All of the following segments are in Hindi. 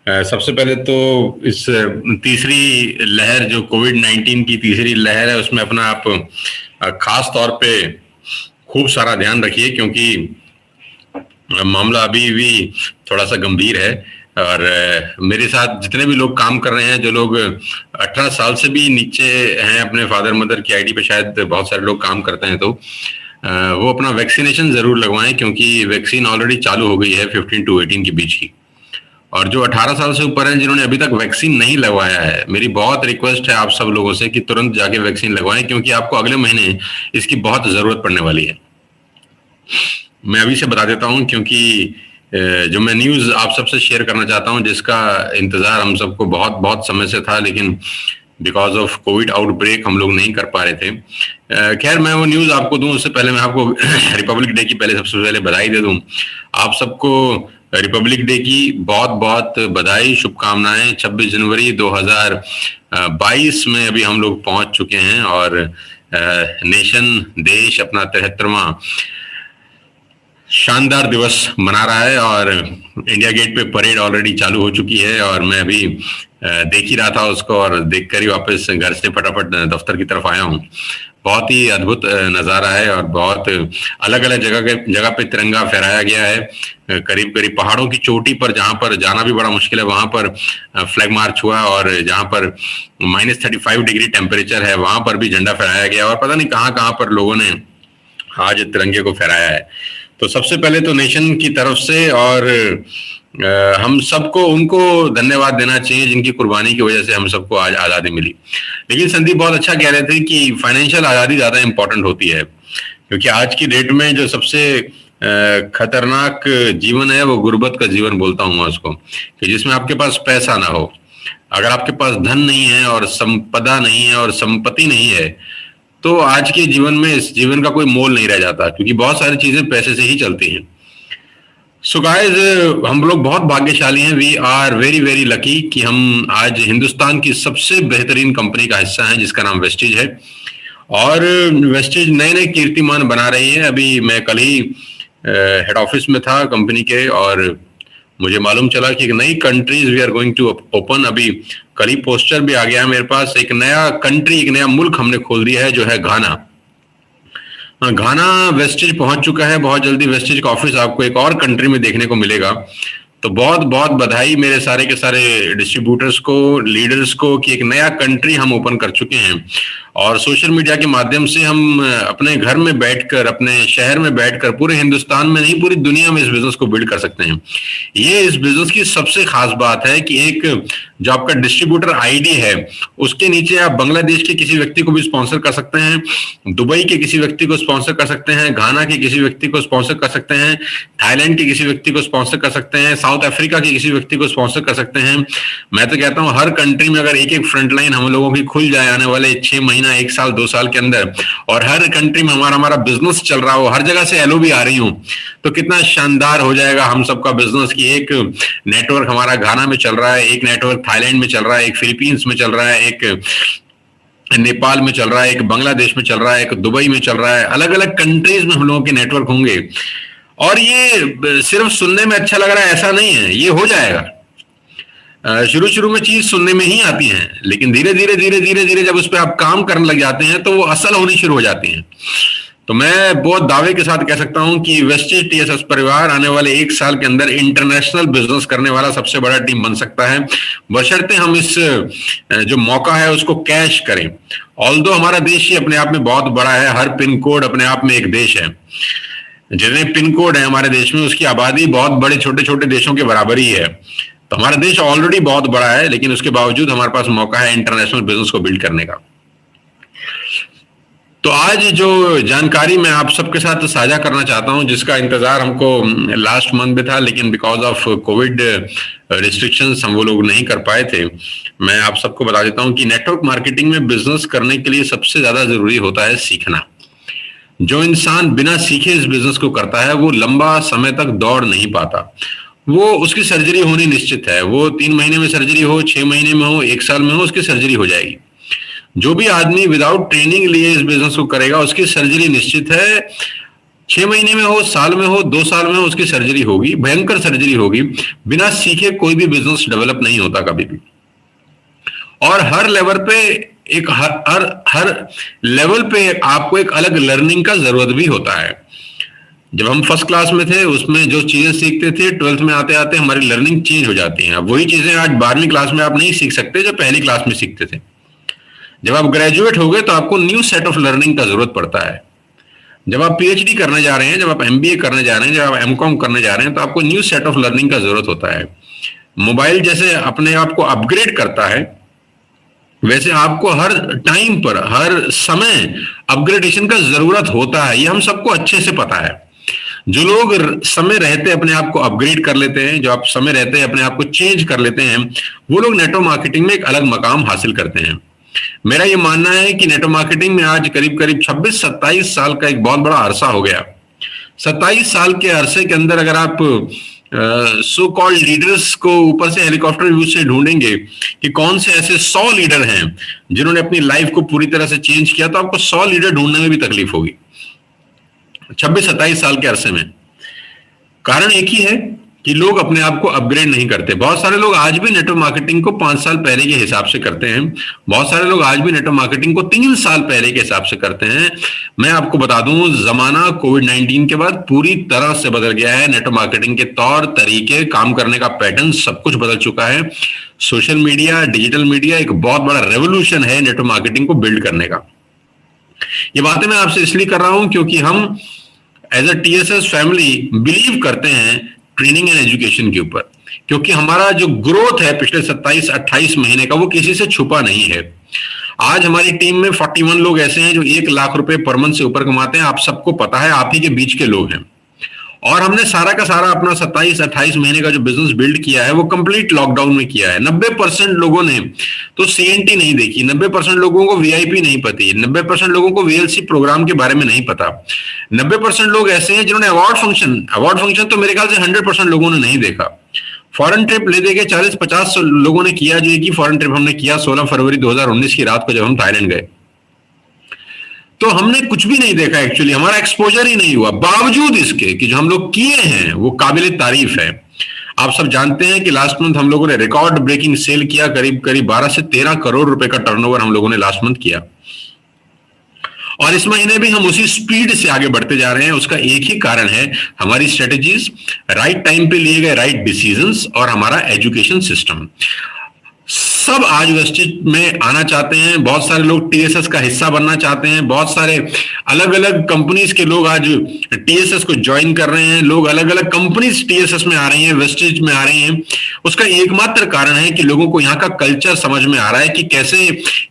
सबसे पहले तो इस तीसरी लहर जो कोविड-19 की तीसरी लहर है उसमें अपना आप खास तौर पे खूब सारा ध्यान रखिए, क्योंकि मामला अभी भी थोड़ा सा गंभीर है। और मेरे साथ जितने भी लोग काम कर रहे हैं, जो लोग 18 साल से भी नीचे हैं, अपने फादर मदर की आईडी पे शायद बहुत सारे लोग काम करते हैं, तो वो अपना वैक्सीनेशन जरूर लगवाएं, क्योंकि वैक्सीन ऑलरेडी चालू हो गई है 15 to 18 के बीच की। और जो 18 साल से ऊपर हैं जिन्होंने अभी तक वैक्सीन नहीं लगवाया है, मेरी बहुत रिक्वेस्ट है आप सब लोगों से कि तुरंत जाके वैक्सीन लगवाएं, क्योंकि आपको अगले महीने इसकी बहुत जरूरत पड़ने वाली है। मैं अभी से बता देता हूं, क्योंकि जो मैं न्यूज़ आप सबसे शेयर करना चाहता हूं, जिसका इंतज़ार हम सबको बहुत बहुत समय से था, लेकिन बिकॉज ऑफ कोविड आउटब्रेक हम लोग नहीं कर पा रहे थे। खैर, मैं वो न्यूज़ आपको दूं उससे पहले मैं आपको रिपब्लिक डे की सबसे पहले बधाई दे दूं। आप सबको रिपब्लिक डे की बहुत बहुत बधाई, शुभकामनाएं। 26 जनवरी 2022 में अभी हम लोग पहुंच चुके हैं, और नेशन, देश अपना 73वां शानदार दिवस मना रहा है, और इंडिया गेट पे परेड ऑलरेडी चालू हो चुकी है। और मैं अभी देख ही रहा था उसको, और देखकर ही वापस घर से फटाफट दफ्तर की तरफ आया हूँ। बहुत ही अद्भुत नज़ारा है, और बहुत अलग अलग जगह पे तिरंगा फहराया गया है। करीब करीब पहाड़ों की चोटी पर, जहाँ पर जाना भी बड़ा मुश्किल है, वहाँ पर फ्लैग मार्च हुआ, और जहाँ पर -35 डिग्री टेम्परेचर है वहाँ पर भी झंडा फहराया गया, और पता नहीं कहाँ कहाँ पर लोगों ने आज तिरंगे को फहराया है। तो सबसे पहले तो नेशन की तरफ से, और हम सबको उनको धन्यवाद देना चाहिए जिनकी कुर्बानी की वजह से हम सबको आज आज़ादी मिली। लेकिन संदीप बहुत अच्छा कह रहे थे कि फाइनेंशियल आज़ादी ज़्यादा इम्पोर्टेंट होती है, क्योंकि आज की डेट में जो सबसे खतरनाक जीवन है वो गुर्बत का जीवन बोलता हूँ मैं उसको, कि जिसमें आपके पास पैसा ना हो। अगर आपके पास धन नहीं है और संपदा नहीं है और संपत्ति नहीं है, तो आज के जीवन में इस जीवन का कोई मोल नहीं रह जाता, क्योंकि बहुत सारी चीजें पैसे से ही चलती हैं। सो गाइस, हम लोग बहुत भाग्यशाली हैं। We are very very lucky कि हम आज हिंदुस्तान की सबसे बेहतरीन कंपनी का हिस्सा हैं, जिसका नाम वेस्टिज है। और वेस्टिज नए नए कीर्तिमान बना रही है। अभी मैं कल ही हेड ऑफिस में था कंपनी के, और मुझे मालूम चला कि एक नई countries we are going to open. अभी कल ही पोस्टर भी आ गया है मेरे पास। एक नया कंट्री, एक नया मुल्क हमने खोल दिया है, जो है घाना। घाना वेस्टिज पहुंच चुका है। बहुत जल्दी वेस्टिज का ऑफिस आपको एक और कंट्री में देखने को मिलेगा। तो बहुत बहुत बधाई मेरे सारे के सारे डिस्ट्रीब्यूटर्स को, लीडर्स को, कि एक नया कंट्री हम ओपन कर चुके हैं। और सोशल मीडिया के माध्यम से हम अपने घर में बैठकर, अपने शहर में बैठकर, पूरे हिंदुस्तान में नहीं पूरी दुनिया में इस बिजनेस को बिल्ड कर सकते हैं। ये इस बिजनेस की सबसे खास बात है कि एक जो आपका डिस्ट्रीब्यूटर आईडी है, उसके नीचे आप बांग्लादेश के किसी व्यक्ति को भी स्पॉन्सर कर सकते हैं, दुबई के किसी व्यक्ति को स्पॉन्सर कर सकते हैं, घाना के किसी व्यक्ति को स्पॉन्सर कर सकते हैं, थाईलैंड के किसी व्यक्ति को स्पॉन्सर कर सकते हैं, साउथ अफ्रीका के किसी व्यक्ति को स्पॉन्सर कर सकते हैं। मैं तो कहता हूं हर कंट्री में अगर एक एक फ्रंटलाइन हम लोगों की खुल जाए आने वाले 6 महीना, 1 साल, 2 साल के अंदर, और हर कंट्री में हमारा बिजनेस चल रहा हो, हर जगह से एलओ भी आ रही हो, तो कितना शानदार हो जाएगा हम सबका बिजनेस। की एक नेटवर्क हमारा घाना में चल रहा है, एक नेटवर्क थाईलैंड में चल रहा है, एक फिलीपींस में चल रहा है, एक नेपाल में चल रहा है, एक बांग्लादेश में चल रहा है, एक दुबई में चल रहा है। अलग अलग कंट्रीज में हम लोगों के नेटवर्क होंगे। और ये सिर्फ सुनने में अच्छा लग रहा है ऐसा नहीं है, ये हो जाएगा। शुरू शुरू में चीज सुनने में ही आती है, लेकिन धीरे धीरे धीरे धीरे धीरे जब उस पर आप काम करने लग जाते हैं तो वो असल होनी शुरू हो जाती हैं। तो मैं बहुत दावे के साथ कह सकता हूं कि वेस्टिज टीएसएस परिवार आने वाले 1 साल के अंदर इंटरनेशनल बिजनेस करने वाला सबसे बड़ा टीम बन सकता है, बशर्ते हम इस जो मौका है उसको कैश करें। ऑल्दो हमारा देश ही अपने आप में बहुत बड़ा है, हर पिन कोड अपने आप में एक देश है। जितने पिन कोड है हमारे देश में, उसकी आबादी बहुत बड़े छोटे छोटे देशों के बराबर ही है। तो हमारा देश ऑलरेडी बहुत बड़ा है, लेकिन उसके बावजूद हमारे पास मौका है इंटरनेशनल बिजनेस को बिल्ड करने का। तो आज जो जानकारी मैं आप सबके साथ साझा करना चाहता हूं, जिसका इंतजार हमको लास्ट मंथ में था, लेकिन बिकॉज ऑफ कोविड रिस्ट्रिक्शंस हम वो लोग नहीं कर पाए थे। मैं आप सबको बता देता हूं कि नेटवर्क मार्केटिंग में बिजनेस करने के लिए सबसे ज्यादा जरूरी होता है सीखना। जो इंसान बिना सीखे इस बिजनेस को करता है वो लंबा समय तक दौड़ नहीं पाता। वो उसकी सर्जरी होनी निश्चित है। वो 3 महीने में सर्जरी हो, 6 महीने में हो, 1 साल में हो, उसकी सर्जरी हो जाएगी। जो भी आदमी विदाउट ट्रेनिंग लिए इस बिजनेस को करेगा उसकी सर्जरी निश्चित है। 6 महीने में हो, साल में हो, 2 साल में हो, उसकी सर्जरी होगी, भयंकर सर्जरी होगी। बिना सीखे कोई भी बिजनेस डेवलप नहीं होता कभी भी। और हर लेवल पे एक हर लेवल पे आपको एक अलग लर्निंग का जरूरत भी होता है। जब हम फर्स्ट क्लास में थे उसमें जो चीजें सीखते थे, 12th में आते आते हमारी लर्निंग चेंज हो जाती है। अब वही चीजें आज 12वीं क्लास में आप नहीं सीख सकते जो पहली क्लास में सीखते थे। जब आप ग्रेजुएट हो गए तो आपको न्यू सेट ऑफ लर्निंग का जरूरत पड़ता है। जब आप पीएचडी करने जा रहे हैं, जब आप एमबीए करने जा रहे हैं, जब आप एमकॉम करने जा रहे हैं, तो आपको न्यू सेट ऑफ लर्निंग का जरूरत होता है। मोबाइल जैसे अपने आप को अपग्रेड करता है, वैसे आपको हर टाइम पर, हर समय अपग्रेडेशन का जरूरत होता है। ये हम सबको अच्छे से पता है। जो लोग समय रहते अपने आप को अपग्रेड कर लेते हैं, जो आप समय रहते अपने आप को चेंज कर लेते हैं, वो लोग नेटवर्क मार्केटिंग में एक अलग मकाम हासिल करते हैं। मेरा ये मानना है कि नेटवर्क मार्केटिंग में आज करीब करीब 26-27 साल का एक बहुत बड़ा अरसा हो गया। 27 साल के अरसे के अंदर अगर आप सो कॉल्ड लीडर्स को ऊपर से हेलीकॉप्टर व्यू से ढूंढेंगे कि कौन से ऐसे 100 लीडर हैं जिन्होंने अपनी लाइफ को पूरी तरह से चेंज किया, तो आपको 100 लीडर ढूंढने में भी तकलीफ होगी 26-27 साल के अरसे में। कारण एक ही है कि लोग अपने आप को अपग्रेड नहीं करते। बहुत सारे लोग आज भी नेटवर्क मार्केटिंग को 5 साल पहले के हिसाब से करते हैं। बहुत सारे लोग आज भी नेटवर्क मार्केटिंग को 3 साल पहले के हिसाब से करते हैं। मैं आपको बता दूं, जमाना कोविड-19 के बाद पूरी तरह से बदल गया है। नेटवर्क मार्केटिंग के तौर तरीके, काम करने का पैटर्न, सब कुछ बदल चुका है। सोशल मीडिया, डिजिटल मीडिया एक बहुत बड़ा रेवोल्यूशन है नेटवर्क मार्केटिंग को बिल्ड करने का। ये बातें मैं आपसे इसलिए कर रहा हूं क्योंकि हम as a TSS family believe करते हैं ट्रेनिंग एंड एजुकेशन के ऊपर, क्योंकि हमारा जो ग्रोथ है पिछले 27-28 महीने का, वो किसी से छुपा नहीं है। आज हमारी टीम में 41 लोग ऐसे हैं जो 1 लाख रुपए पर मंथ से ऊपर कमाते हैं। आप सबको पता है, आप ही के बीच के लोग हैं। और हमने सारा का सारा अपना 27-28 महीने का जो बिजनेस बिल्ड किया है वो कंप्लीट लॉकडाउन में किया है। 90% लोगों ने तो सीएनटी नहीं देखी, 90% लोगों को वीआईपी नहीं पती, 90% लोगों को वीएलसी प्रोग्राम के बारे में नहीं पता। 90% लोग ऐसे हैं जिन्होंने अवार्ड फंक्शन तो मेरे ख्याल से 100% लोगों ने नहीं देखा। फॉरेन ट्रिप ले देके 40-50 लोगों ने किया, जो एक ही फॉरेन ट्रिप हमने किया 16 फरवरी 2019 की रात को जब हम थाईलैंड गए। तो हमने कुछ भी नहीं देखा, एक्चुअली हमारा एक्सपोजर ही नहीं हुआ। बावजूद इसके कि जो हम लोग किए हैं वो काबिल तारीफ है। आप सब जानते हैं कि लास्ट मंथ हम लोगों ने रिकॉर्ड ब्रेकिंग सेल किया, करीब करीब 12 से 13 करोड़ रुपए का टर्नओवर हम लोगों ने लास्ट मंथ किया। और इस महीने भी हम उसी स्पीड से आगे बढ़ते जा रहे हैं। उसका एक ही कारण है, हमारी स्ट्रेटेजीज, राइट टाइम पे लिए गए राइट डिसीजंस और हमारा एजुकेशन सिस्टम। सब आज वेस्टेज में आना चाहते हैं। बहुत सारे लोग टीएसएस का हिस्सा बनना चाहते हैं। बहुत सारे अलग अलग कंपनीज के लोग आज टीएसएस को ज्वाइन कर रहे हैं। लोग अलग अलग कंपनीज टीएसएस में आ रही हैं, वेस्टेज में आ रही हैं। उसका एकमात्र कारण है कि लोगों को यहाँ का कल्चर समझ में आ रहा है कि कैसे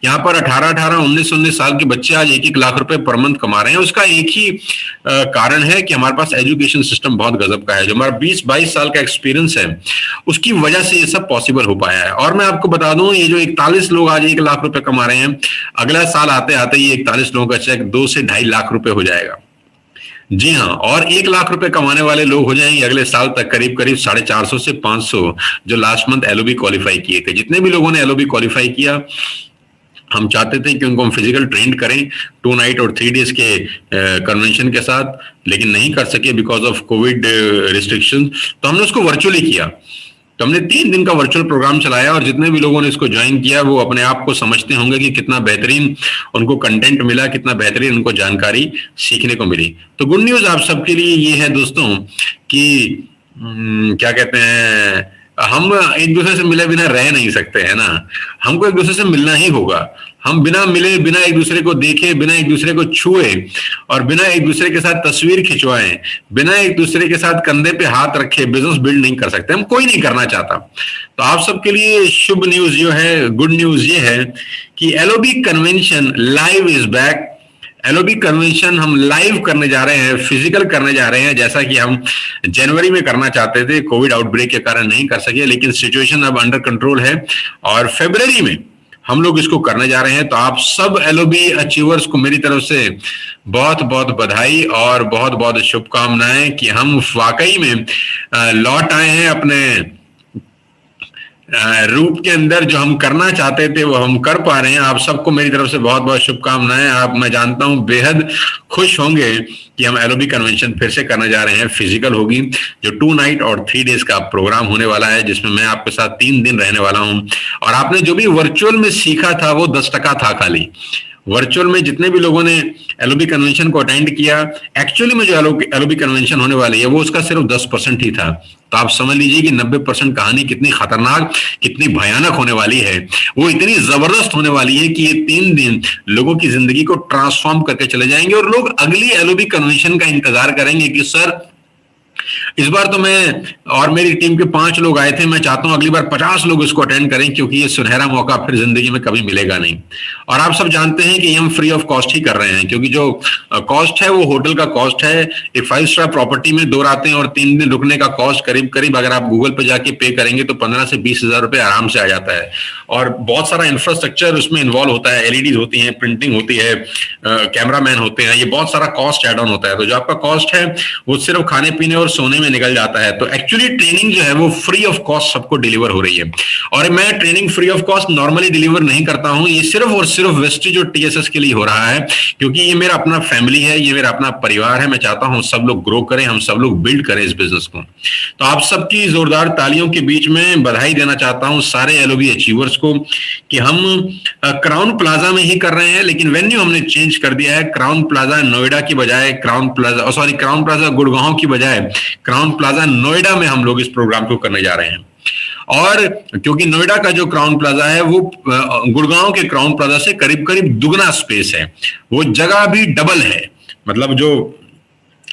यहाँ पर 18-18, 19-19 साल के बच्चे आज 1-1 लाख रुपए पर मंथ कमा रहे हैं। उसका एक ही कारण है कि हमारे पास एजुकेशन सिस्टम बहुत गजब का है। जो हमारा 20-22 साल का एक्सपीरियंस है, उसकी वजह से ये सब पॉसिबल हो पाया है। और मैं आपको बता दूं, ये जो 41 लोग आज 1 लाख रुपए कमा रहे हैं, अगला साल आते आते ये 41 लोगों का चेक 2 से 2.5 लाख रुपए हो जाएगा। जी हाँ, और 1 लाख रुपए कमाने वाले लोग हो जाएंगे अगले साल तक करीब करीब 450 से 500 जो लास्ट मंथ एलओबी क्वालिफाई किए थे। जितने भी लोगों ने एलओबी क्वालिफाई किया, हम चाहते थे कि उनको हम फिजिकल ट्रेंड करें 2 नाइट और 3 डेज के कन्वेंशन के साथ, लेकिन नहीं कर सके बिकॉज ऑफ कोविड रिस्ट्रिक्शन। तो हमने उसको वर्चुअली किया। तो हमने 3 दिन का वर्चुअल प्रोग्राम चलाया और जितने भी लोगों ने इसको ज्वाइन किया वो अपने आप को समझते होंगे कि कितना बेहतरीन उनको कंटेंट मिला, कितना बेहतरीन उनको जानकारी सीखने को मिली। तो गुड न्यूज आप सबके लिए ये है दोस्तों कि क्या कहते हैं, हम एक दूसरे से मिले बिना रह नहीं सकते, है ना। हमको एक दूसरे से मिलना ही होगा। हम बिना मिले, बिना एक दूसरे को देखे, बिना एक दूसरे को छुए और बिना एक दूसरे के साथ तस्वीर खिंचवाएं, बिना एक दूसरे के साथ कंधे पे हाथ रखे बिजनेस बिल्ड नहीं कर सकते। हम कोई नहीं करना चाहता। तो आप सबके लिए शुभ न्यूज जो है, गुड न्यूज ये है कि LOB convention live is back. LOB convention हम लाइव करने जा रहे हैं, फिजिकल करने जा रहे हैं, जैसा कि हम जनवरी में करना चाहते थे, कोविड आउटब्रेक के कारण नहीं कर सके, लेकिन सिचुएशन अब अंडर कंट्रोल है और फरवरी में हम लोग इसको करने जा रहे हैं। तो आप सब एलओबी अचीवर्स को मेरी तरफ से बहुत बहुत बधाई और बहुत बहुत शुभकामनाएं कि हम वाकई में लौट आए हैं अपने रूप के अंदर जो हम करना चाहते थे वो हम कर पा रहे हैं। आप सबको मेरी तरफ से बहुत बहुत शुभकामनाएं। आप, मैं जानता हूं, बेहद खुश होंगे कि हम LOB कन्वेंशन फिर से करने जा रहे हैं। फिजिकल होगी, जो 2 नाइट और 3 डेज का प्रोग्राम होने वाला है, जिसमें मैं आपके साथ 3 दिन रहने वाला हूं। और आपने जो भी वर्चुअल में सीखा था वो 10% था खाली। वर्चुअल में जितने भी लोगों ने LOB कन्वेंशन को अटेंड किया, एक्चुअली में जो LOB कन्वेंशन होने वाली है वो उसका सिर्फ 10% ही था। तो आप समझ लीजिए कि 90% कहानी कितनी खतरनाक, कितनी भयानक होने वाली है। वो इतनी जबरदस्त होने वाली है कि ये 3 दिन लोगों की जिंदगी को ट्रांसफॉर्म करके चले जाएंगे और लोग अगली LOB कन्वेंशन का इंतजार करेंगे कि सर, इस बार तो मैं और मेरी टीम के 5 लोग आए थे, मैं चाहता हूं अगली बार 50 लोग इसको अटेंड करें, क्योंकि ये सुनहरा मौका फिर जिंदगी में कभी मिलेगा नहीं। और आप सब जानते हैं कि ये हम फ्री ऑफ कॉस्ट ही कर रहे हैं, क्योंकि जो कॉस्ट है वो होटल का कॉस्ट है। एक 5 स्टार प्रॉपर्टी में 2 रातें और 3 दिन रुकने का कॉस्ट करीब करीब, अगर आप गूगल पे जाके पे करेंगे तो 15 से 20 हजार रुपए आराम से आ जाता है। और बहुत सारा इंफ्रास्ट्रक्चर उसमें इन्वॉल्व होता है, LED होती है, प्रिंटिंग होती है, कैमरामैन होते हैं, ये बहुत सारा कॉस्ट एड ऑन होता है। तो जो आपका कॉस्ट है वो सिर्फ खाने पीने और सोने में निकल जाता है। तो एक्चुअली ट्रेनिंग जो है वो फ्री ऑफ कॉस्ट सबको डिलीवर हो रही है। और मैं training free of cost normally deliver नहीं करता हूं, ये सिर्फ और सिर्फ वेस्टेज और TSS के लिए हो रहा है, क्योंकि ये मेरा अपना फैमिली है, ये मेरा अपना परिवार है। मैं चाहता हूं सब लोग ग्रो करें, हम सब लोग बिल्ड करें इस बिजनेस को। तो आप सबकी जोरदार तालियों के बीच में बधाई देना चाहता हूं सारे LOB अचीवर्स को कि हम क्राउन प्लाजा में ही कर रहे हैं, लेकिन वेन्यू हमने चेंज कर दिया है। क्राउन प्लाजा नोएडा की बजाय क्राउन प्लाजा गुड़गांव की बजाय क्राउन प्लाजा नोएडा में हम लोग इस प्रोग्राम को करने जा रहे हैं। और क्योंकि नोएडा का जो क्राउन प्लाजा है वो गुड़गांव के क्राउन प्लाजा से करीब करीब दुगना स्पेस है, वो जगह भी डबल है। मतलब जो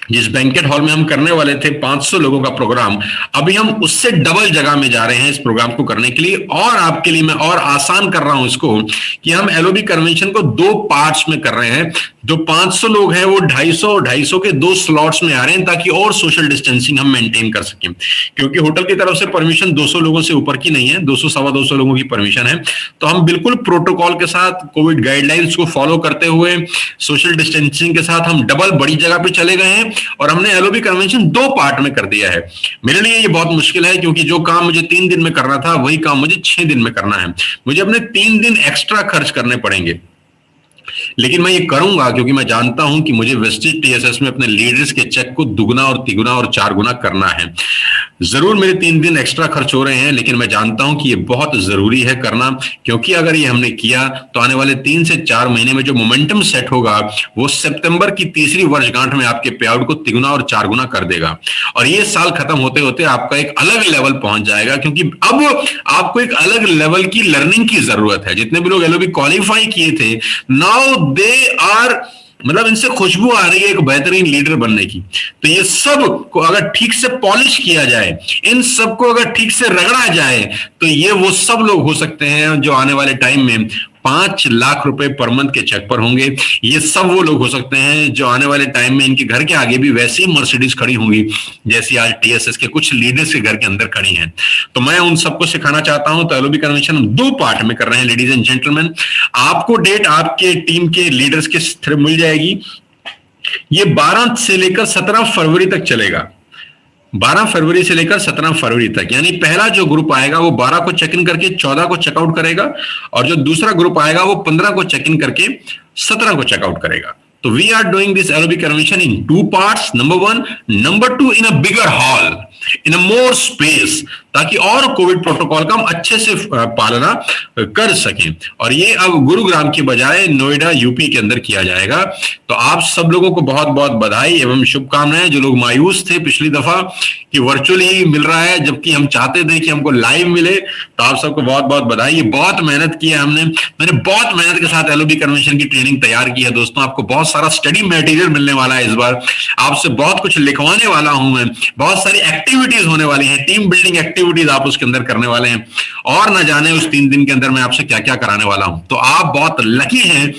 जिस बैंकेट हॉल में हम करने वाले थे 500 लोगों का प्रोग्राम, अभी हम उससे डबल जगह में जा रहे हैं इस प्रोग्राम को करने के लिए। और आपके लिए मैं और आसान कर रहा हूं इसको कि हम LOB कन्वेंशन को 2 पार्ट्स में कर रहे हैं। जो 500 लोग हैं वो 250 और 250 के 2 स्लॉट्स में आ रहे हैं, ताकि और सोशल डिस्टेंसिंग हम मेंटेन कर सकें। क्योंकि होटल की तरफ से परमिशन 200 लोगों से ऊपर की नहीं है, 200 सवा 200 लोगों की परमिशन है। तो हम बिल्कुल प्रोटोकॉल के साथ, कोविड गाइडलाइंस को फॉलो करते हुए, सोशल डिस्टेंसिंग के साथ हम डबल बड़ी जगह पे चले गए हैं और हमने LOB कन्वेंशन 2 पार्ट में कर दिया है। मेरे लिए ये बहुत मुश्किल है, क्योंकि जो काम मुझे 3 दिन में करना था वही काम मुझे 6 दिन में करना है। मुझे अपने 3 दिन एक्स्ट्रा खर्च करने पड़ेंगे, लेकिन मैं ये करूंगा क्योंकि मैं जानता हूं कि मुझे वेस्टेज TSS में अपने लीडर्स के चेक को दुगना और तिगुना और 4 गुना करना है। जरूर मेरे 3 दिन एक्स्ट्रा खर्च हो रहे हैं, लेकिन मैं जानता हूं कि ये बहुत जरूरी है करना, क्योंकि अगर ये हमने किया तो आने वाले 3 से 4 महीने में जो मोमेंटम सेट होगा वो सितंबर की तीसरी वर्षगांठ में आपके पे आउट को तिगुना और 4 गुना कर देगा। और ये साल खत्म होते होते आपका एक अलग लेवल पहुंच जाएगा, क्योंकि अब आपको एक अलग लेवल की लर्निंग की जरूरत है। जितने भी लोग LOB क्वालिफाई किए थे, नाउ दे आर, मतलब इनसे खुशबू आ रही है एक बेहतरीन लीडर बनने की। तो ये सब को अगर ठीक से पॉलिश किया जाए, इन सब को अगर ठीक से रगड़ा जाए, तो ये वो सब लोग हो सकते हैं जो आने वाले टाइम में 5 लाख रुपए पर मंथ के चेक पर होंगे। ये सब वो लोग हो सकते हैं जो आने वाले टाइम में इनके घर के आगे भी वैसी मर्सिडीज खड़ी होंगी जैसी आज TSS के कुछ लीडर्स के घर के अंदर खड़ी हैं। तो मैं उन सबको सिखाना चाहता हूं। तो LOB कन्वेंशन हम 2 पार्ट में कर रहे हैं लेडीज एंड जेंटलमैन। आपको डेट आपके टीम के लीडर्स के थ्रू मिल जाएगी। ये 12 से लेकर 17 फरवरी तक चलेगा। 12 फरवरी से लेकर 17 फरवरी तक, यानी पहला जो ग्रुप आएगा वो 12 को चेक इन करके 14 को चेकआउट करेगा, और जो दूसरा ग्रुप आएगा वो 15 को चेक इन करके 17 को चेकआउट करेगा। तो we are doing this LOB convention in 2 parts, number 1, number 2 in a bigger hall, in a more space, ताकि और कोविड प्रोटोकॉल का हम अच्छे से पालना कर सकें। और ये अब गुरुग्राम की बजाय नोएडा UP के अंदर किया जाएगा। तो आप सब लोगों को बहुत बहुत बधाई एवं शुभकामनाएं। जो लोग मायूस थे पिछली दफा कि वर्चुअली ही मिल रहा है जबकि हम चाहते थे कि हमको लाइव मिले, तो आप सबको बहुत बहुत बधाई। ये बहुत मेहनत की है मैंने बहुत मेहनत के साथ LOB कन्वेंशन की ट्रेनिंग तैयार की है दोस्तों। आपको बहुत सारा स्टडी मटेरियल मिलने वाला है इस बार, आपसे बहुत कुछ लिखवाने वाला हूं मैं, बहुत सारी एक्टिविटीज होने वाली हैं, टीम बिल्डिंग एक्टिविटीज आप उसके अंदर करने वाले हैं, और न जाने उस 3 दिन के अंदर मैं आपसे क्या क्या कराने वाला हूं। तो आप बहुत लकी हैं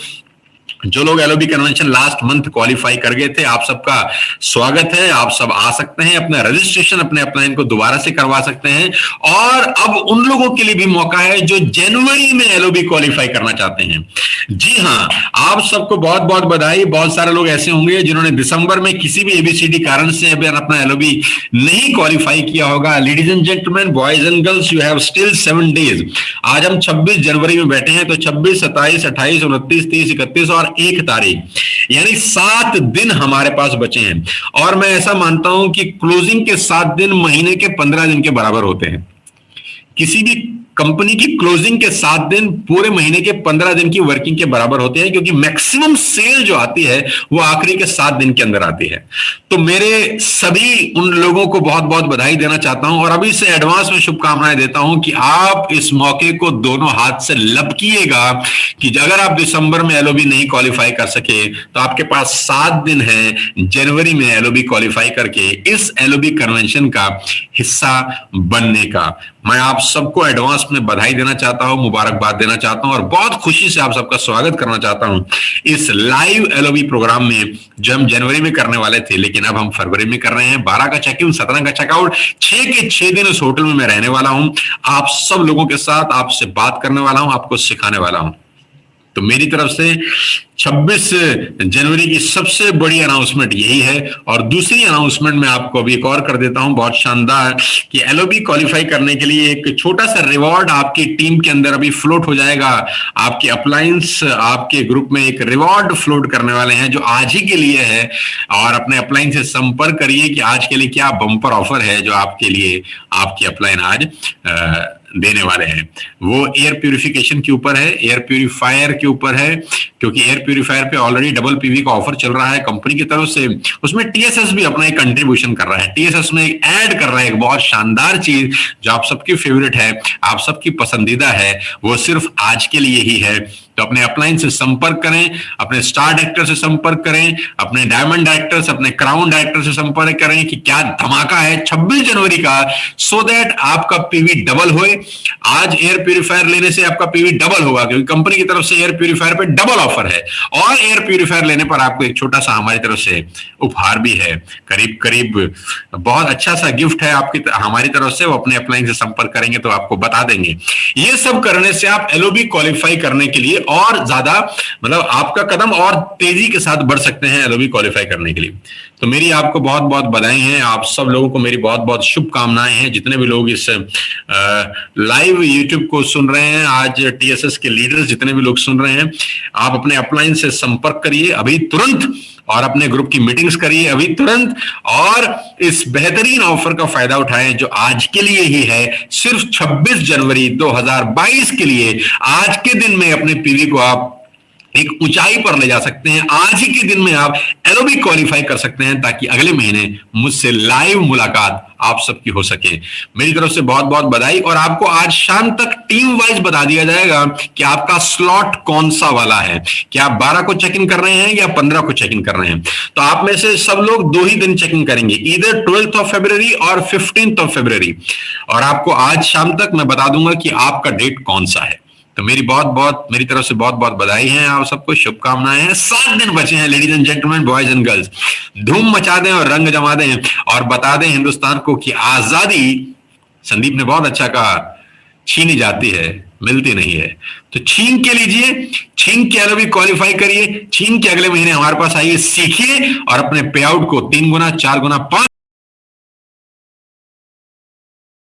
जो लोग LOB convention last month qualify कर गए थे, आप सबका स्वागत है। आप सब आ सकते हैं, अपना रजिस्ट्रेशन अपने अपलाइन को दोबारा से करवा सकते हैं। और अब उन लोगों के लिए भी मौका है जो जनवरी में एलओबी क्वालिफाई करना चाहते हैं। जी हाँ, आप सबको बहुत बहुत बधाई। बहुत सारे लोग ऐसे होंगे जिन्होंने दिसंबर में किसी भी एबीसीडी कारण से अभी अपना एलओबी नहीं क्वालिफाई किया होगा। Ladies and gentleman, boys and girls, you have still 7 days. आज हम 26 जनवरी में बैठे हैं, तो 26, 27, 28, 29, 30, 31 और 1 तारीख, यानी 7 दिन हमारे पास बचे हैं। और मैं ऐसा मानता हूं कि क्लोजिंग के 7 दिन महीने के 15 दिन के बराबर होते हैं। किसी भी कंपनी की क्लोजिंग के 7 दिन पूरे महीने के 15 दिन की वर्किंग के बराबर होते हैं, क्योंकि मैक्सिमम सेल जो आती है वो आखिरी के 7 दिन के अंदर आती है। तो मेरे सभी उन लोगों को बहुत बहुत बधाई देना चाहता हूं और अभी से एडवांस में शुभकामनाएं देता हूं कि आप इस मौके को दोनों हाथ से लपकिएगा कि अगर आप दिसंबर में एलओबी नहीं क्वालिफाई कर सके तो आपके पास 7 दिन है जनवरी में एलओबी क्वालिफाई करके इस एलओबी कन्वेंशन का हिस्सा बनने का। मैं आप सबको एडवांस में बधाई देना चाहता हूं, मुबारकबाद देना चाहता हूं और बहुत खुशी से आप सबका स्वागत करना चाहता हूं इस लाइव एलओबी प्रोग्राम में, जो हम जनवरी में करने वाले थे लेकिन अब हम फरवरी में कर रहे हैं। 12 का चेक इन, 17 का चेकआउट, 6 के 6 दिन उस होटल में मैं रहने वाला हूं। आप सब लोगों के साथ आपसे बात करने वाला हूं, आपको सिखाने वाला हूं। तो मेरी तरफ से 26 जनवरी की सबसे बड़ी अनाउंसमेंट यही है। और दूसरी अनाउंसमेंट मैं आपको अभी एक और कर देता हूं, बहुत शानदार, कि एलओबी क्वालिफाई करने के लिए एक छोटा सा रिवॉर्ड आपकी टीम के अंदर अभी फ्लोट हो जाएगा। आपके अपलायंस आपके ग्रुप में एक रिवॉर्ड फ्लोट करने वाले हैं जो आज ही के लिए है। और अपने अपलायंस से संपर्क करिए कि आज के लिए क्या बम्पर ऑफर है जो आपके लिए आपके अपलायन आज देने वाले हैं। वो एयर प्यूरिफिकेशन के ऊपर है, एयर प्यूरिफायर के ऊपर है, क्योंकि एयर प्यूरिफायर पे ऑलरेडी डबल पीवी का ऑफर चल रहा है कंपनी की तरफ से। उसमें टीएसएस भी अपना एक कंट्रीब्यूशन कर रहा है, टीएसएस में एक ऐड कर रहा है एक बहुत शानदार चीज जो आप सबकी फेवरेट है, आप सबकी पसंदीदा है, वो सिर्फ आज के लिए ही है। तो अपने अपलाइन से संपर्क करें, अपने स्टार डायरेक्टर से संपर्क करें, अपने डायमंड डायरेक्टर से, अपने क्राउन डायरेक्टर से संपर्क करें कि क्या धमाका है 26 जनवरी का, सो दैट आपका पीवी डबल होए। आज एयर प्यूरिफायर लेने से आपका पीवी डबल होगा, क्योंकि कंपनी की तरफ से एयर प्यूरिफायर पे डबल ऑफर है। और एयर प्यूरिफायर लेने पर आपको एक छोटा सा हमारी तरफ से उपहार भी है, करीब करीब बहुत अच्छा सा गिफ्ट है आपकी हमारी तरफ से। वो अपने अपलाइन से संपर्क करेंगे तो आपको बता देंगे। ये सब करने से आप एलओबी क्वालिफाई करने के लिए और ज्यादा, मतलब आपका कदम और तेजी के साथ बढ़ सकते हैं एलओबी क्वालिफाई करने के लिए। तो मेरी आपको बहुत बहुत बधाई हैं। आप सब लोगों को मेरी बहुत बहुत शुभकामनाएं हैं, जितने भी लोग इस लाइव यूट्यूब को सुन रहे हैं, आज टीएसएस के लीडर्स जितने भी लोग सुन रहे हैं, आप अपने अपलाइन से संपर्क करिए अभी तुरंत, और अपने ग्रुप की मीटिंग्स करिए अभी तुरंत, और इस बेहतरीन ऑफर का फायदा उठाएं जो आज के लिए ही है, सिर्फ 26 जनवरी 2022 के लिए। आज के दिन में अपने पीवी को आप एक ऊंचाई पर ले जा सकते हैं। आज ही के दिन में आप एलओबी क्वालिफाई कर सकते हैं, ताकि अगले महीने मुझसे लाइव मुलाकात आप सबकी हो सके। मेरी तरफ से बहुत बहुत बधाई। और आपको आज शाम तक टीम वाइज बता दिया जाएगा कि आपका स्लॉट कौन सा वाला है, क्या आप 12 को चेक इन कर रहे हैं या 15 को चेक इन कर रहे हैं। तो आप में से सब लोग 2 ही दिन चेक इन करेंगे, इधर 12 फरवरी और 15 फरवरी। और आपको आज शाम तक मैं बता दूंगा कि आपका डेट कौन सा है। तो मेरी तरफ से बहुत बहुत बधाई है, आप सबको शुभकामनाएं हैं। 7 दिन बचे हैं ladies and gentleman, boys and girls. धूम मचा दें और रंग जमा दें और बता दें हिंदुस्तान को कि आजादी, संदीप ने बहुत अच्छा कहा, छीनी जाती है, मिलती नहीं है। तो छीन के लीजिए, छीन के एलओबी क्वालिफाई करिए, छीन के अगले महीने हमारे पास आइए, सीखिए और अपने पे आउट को 3 गुना, 4 गुना, 5